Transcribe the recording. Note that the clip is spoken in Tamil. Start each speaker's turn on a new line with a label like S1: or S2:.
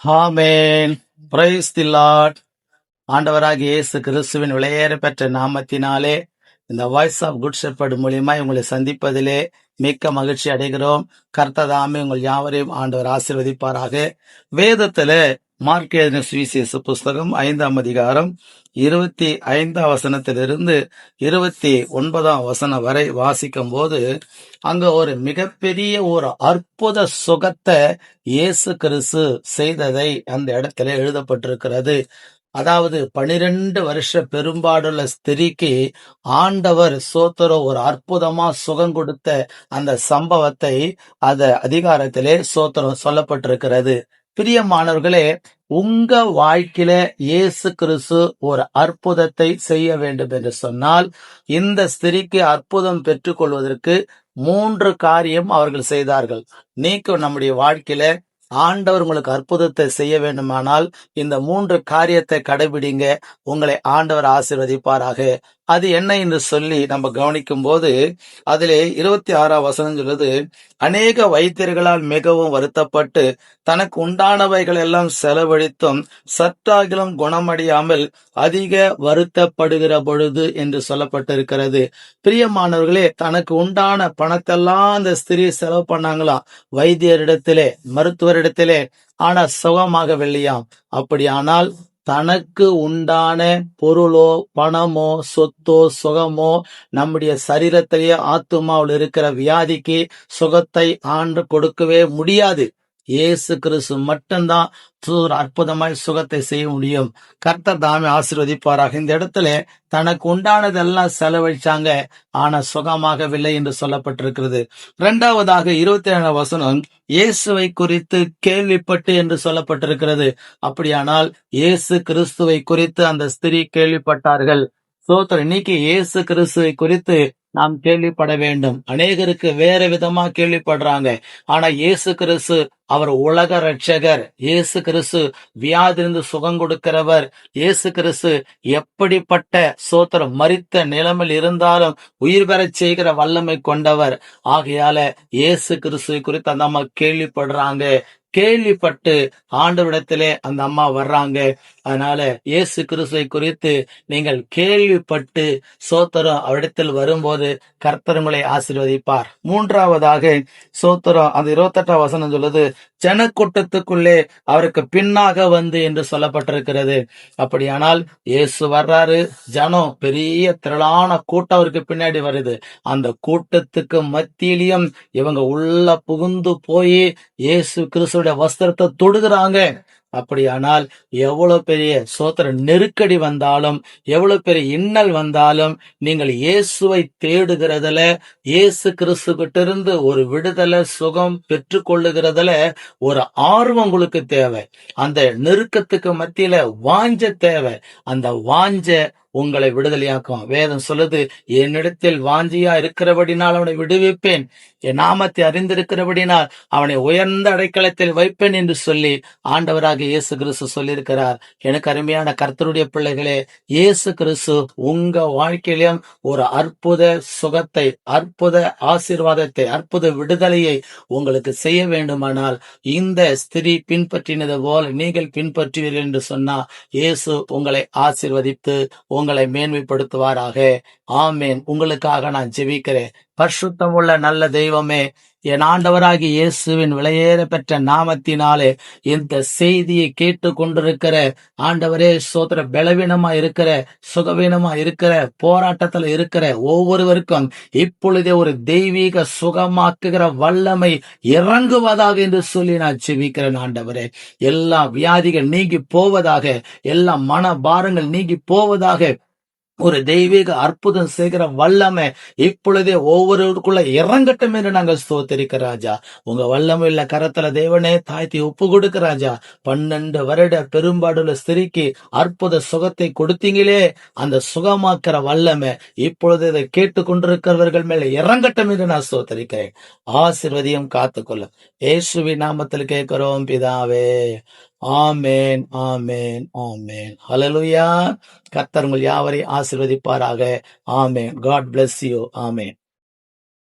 S1: ஆமென். Praise the Lord. ஆண்டவராகிய இயேசு கிறிஸ்துவின் விலையேற பெற்ற நாமத்தினாலே இந்த வாய்ஸ் ஆஃப் குட் ஷெப்பர்ட் மூலியமாய் உங்களை சந்திப்பதிலே மிக்க மகிழ்ச்சி அடைகிறோம். கர்த்ததாமே உங்கள் யாவரையும் ஆண்டவர் ஆசீர்வதிப்பாராக. வேதத்துல மார்க் எழுதின சுவிசேஷ புஸ்தகம் 5ஆம் அதிகாரம் 25ஆம் வசனத்திலிருந்து 29ஆம் வசனம் வரை வாசிக்கும் போது அங்க ஒரு மிகப்பெரிய ஒரு அற்புத சுகத்தை இயேசு கிறிஸ்து செய்ததை அந்த இடத்துல எழுதப்பட்டிருக்கிறது. அதாவது 12 வருஷ பெரும்பாடுள்ள ஸ்திரீக்கு ஆண்டவர் சோத்திரம் ஒரு அற்புதமா சுகம் கொடுத்த அந்த சம்பவத்தை அந்த அதிகாரத்திலே சோத்திரம் சொல்லப்பட்டிருக்கிறது. பிரியமானவர்களே, உங்க வாழ்க்கையில இயேசு கிறிஸ்து ஒரு அற்புதத்தை செய்ய வேண்டும் என்று சொன்னால், இந்த ஸ்திரீக்கு அற்புதம் பெற்றுக்கொள்வதற்கு 3 காரியம் அவர்கள் செய்தார்கள். நீக்கும் நம்முடைய வாழ்க்கையில ஆண்டவர் உங்களுக்கு அற்புதத்தை செய்ய வேண்டுமானால் இந்த 3 காரியத்தை கடைபிடிங்க. உங்களை ஆண்டவர் ஆசீர்வதிப்பாராக. அது என்ன என்று சொல்லி நம்ம கவனிக்கும் போது அதிலே 26ஆம் வசனம் சொல்லுது, அநேக வைத்தியர்களால் மிகவும் வருத்தப்பட்டு தனக்கு உண்டானவைகள் எல்லாம் செலவழித்தும் சற்றாகிலும் குணமடையாமல் அதிக வருத்தப்படுகிற பொழுது என்று சொல்லப்பட்டிருக்கிறது. பிரியமானவர்களே, தனக்கு உண்டான பணத்தெல்லாம் அந்த ஸ்திரீ செலவு பண்ணாங்களாம் வைத்தியரிடத்திலே, மருத்துவரிடத்திலே. ஆனா சுகமாகவில்லையாம். அப்படியானால் தனக்கு உண்டான பொருளோ பணமோ சொத்தோ சுகமோ நம்முடைய சரீரத்திலேயே ஆத்துமாவில் இருக்கிற வியாதிக்கு சுகத்தை ஆண்டு கொடுக்கவே முடியாது. இயேசு கிறிஸ்து மட்டும்தான் அற்புதமாய் சுகத்தை செய்ய முடியும். கர்த்தர் தாமே ஆசீர்வதிப்பாராக. இந்த இடத்துல தனக்கு உண்டானதெல்லாம் செலவழிச்சாங்க, ஆனா சுகமாகவில்லை என்று சொல்லப்பட்டிருக்கிறது. 2வதாக 27ஆம் வசனம் இயேசுவை குறித்து கேள்விப்பட்டு என்று சொல்லப்பட்டிருக்கிறது. அப்படியானால் இயேசு கிறிஸ்துவை குறித்து அந்த ஸ்திரீ கேள்விப்பட்டார்கள். சோத்திரம். இன்னைக்கு இயேசு கிறிஸ்துவை குறித்து நாம் கேள்விப்பட வேண்டும். அநேகருக்கு வேற விதமா கேள்விப்படுறாங்க. ஆனா இயேசு கிறிஸ்து அவர் உலக ரட்சகர். இயேசு கிறிஸ்து வியாதிலிருந்து சுகம் கொடுக்கிறவர். இயேசு கிறிஸ்து எப்படிப்பட்ட சோத்திரம் மரித்த நிலைமையில் இருந்தாலும் உயிர் பெறச் செய்கிற வல்லமை கொண்டவர். ஆகையால இயேசு கிறிஸ்துவை குறித்து அந்த அம்மா கேள்விப்படுறாங்க. கேள்விப்பட்டு ஆண்டவரிடத்திலே அந்த அம்மா வர்றாங்க. அதனால இயேசு கிறிஸ்துவை குறித்து நீங்கள் கேள்விப்பட்டு சோத்திரம் அவரிடத்தில் வரும்போது கர்த்தர் உங்களை ஆசீர்வதிப்பார். 3வதாக சோத்திரம் அந்த 28ஆம் வசனம் சொல்லுது, ஜனக்கூட்டத்துக்குள்ளே அவருக்கு பின்னாக வந்து என்று சொல்லப்பட்டிருக்கிறது. அப்படியானால் இயேசு வர்றாரு, ஜனம் பெரிய திரளான கூட்டம் அவருக்கு பின்னாடி வருது. அந்த கூட்டத்துக்கு மத்தியிலையும் இவங்க உள்ள புகுந்து போய் இயேசு கிறிஸ்துடைய வஸ்திரத்தை தொடுகிறாங்க. அப்படியானால் எவ்வளவு பெரிய சோத்திர நெருக்கடி வந்தாலும், எவ்வளவு பெரிய இன்னல் வந்தாலும், நீங்கள் இயேசுவை தேடுகிறதுல, இயேசு கிறிஸ்து கிட்ட இருந்து ஒரு விடுதலை சுகம் பெற்று கொள்ளுகிறதுல ஒரு ஆர்வம் உங்களுக்கு தேவை. அந்த நெருக்கத்துக்கு மத்தியில வாஞ்ச தேவை. அந்த வாஞ்ச உங்களை விடுதலையாக்கும். வேதம் சொல்லுது, என்னிடத்தில் வாஞ்சியா இருக்கிறபடினால் அவனை விடுவிப்பேன், என் நாமத்தை அறிந்திருக்கிறபடினால் அவனை உயர்ந்த அடைக்கலத்தில் வைப்பேன் என்று சொல்லி ஆண்டவராக இயேசு கிறிஸ்து சொல்லியிருக்கிறார். எனக்கு அருமையான கர்த்தருடைய பிள்ளைகளே, இயேசு கிறிஸ்து உங்க வாழ்க்கையிலும் ஒரு அற்புத சுகத்தை, அற்புத ஆசீர்வாதத்தை, அற்புத விடுதலையை உங்களுக்கு செய்ய வேண்டுமானால் இந்த ஸ்திரீ பின்பற்றினது போல நீங்கள் பின்பற்றுவீர்கள் என்று சொன்னா இயேசு உங்களை ஆசீர்வதித்து உங்களை மேன்மைப்படுத்துவாராக. ஆமேன். உங்களுக்காக நான் ஜெபிக்கிறேன். பரிசுத்தமுள்ள நல்ல தெய்வமே, என் ஆண்டவராகி இயேசுவின் விலையேற பெற்ற நாமத்தினாலே இந்த செய்தியை கேட்டு கொண்டிருக்கிற ஆண்டவரே சோத்திர பலவீனமா இருக்கிற, சுகவீனமா இருக்கிற, போராட்டத்துல இருக்கிற ஒவ்வொருவருக்கும் இப்பொழுதே ஒரு தெய்வீக சுகமாக்குகிற வல்லமை இறங்குவதாக என்று சொல்லி நான் ஜெபிக்கிறேன். ஆண்டவரே, எல்லா வியாதிகள் நீங்கி போவதாக, எல்லா மன பாரங்கள் நீங்கி போவதாக, ஒரு தெய்வீக அற்புதம் செய்கிற வல்லமை இப்பொழுதே ஒவ்வொருவருக்குள்ள இறங்கட்டும் என்று நாங்கள் ஸ்தோத்திரிக்க ராஜா. உங்க வல்லமை இல்ல கரத்துல தேவனே தாய்த்தி ஒப்பு கொடுக்க ராஜா. 12 வருட பெரும்பாடுள்ள ஸ்திரீக்கு அற்புத சுகத்தை கொடுத்தீங்களே, அந்த சுகமாக்குற வல்லமை இப்பொழுது இதை கேட்டு கொண்டிருக்கிறவர்கள் மேல இறங்கட்டும் என்று நான் ஸ்தோத்திரிக்கிறேன். ஆசீர்வதியும் காத்துக்கொள்ளும். இயேசுவின் நாமத்தில் கேட்கிறோம் பிதாவே. ஆமேன், ஆமேன், ஆமேன். ஹல்லேலூயா. கர்த்தர் உங்கள் யாவரையும் ஆசீர்வதிப்பாராக. ஆமேன். God bless you. ஆமேன்.